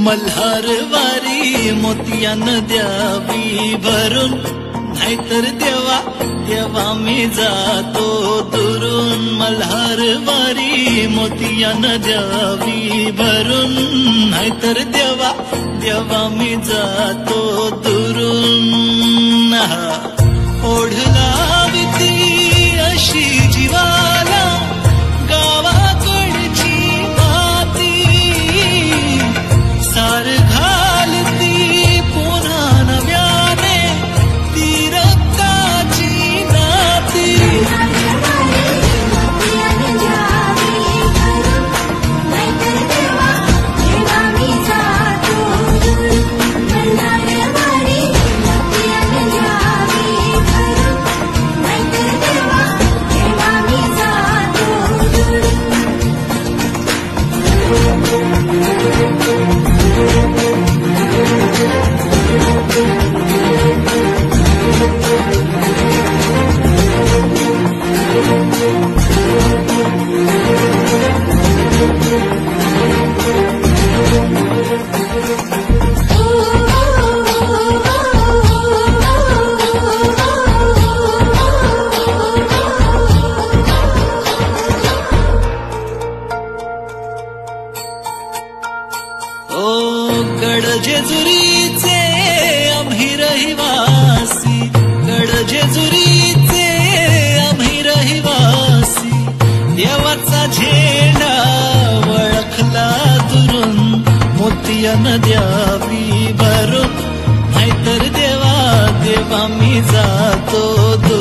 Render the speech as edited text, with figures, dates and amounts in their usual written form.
मल्हारवारी मोतियानं द्यावी भरून, नाहीतर देवा देवा मी जातो दुरून. मल्हारवारी मोतियानं द्यावी भरून, नाहीतर देवा देवा मी जातो दुरून. ओढ लावती अशी जीवाला गावाकडची माती, सार घालती पुन्हा नव्याने ती रक्ताची नाती. गड जेजुरीचे आम्ही रहिवासी, गड जेजुरीचे आम्ही रहिवासी. देवाचा झेंडा वळखला दुरून, मोतियानं द्यावी भरून, नाहीतर देवा देवा मी जातो दुरून.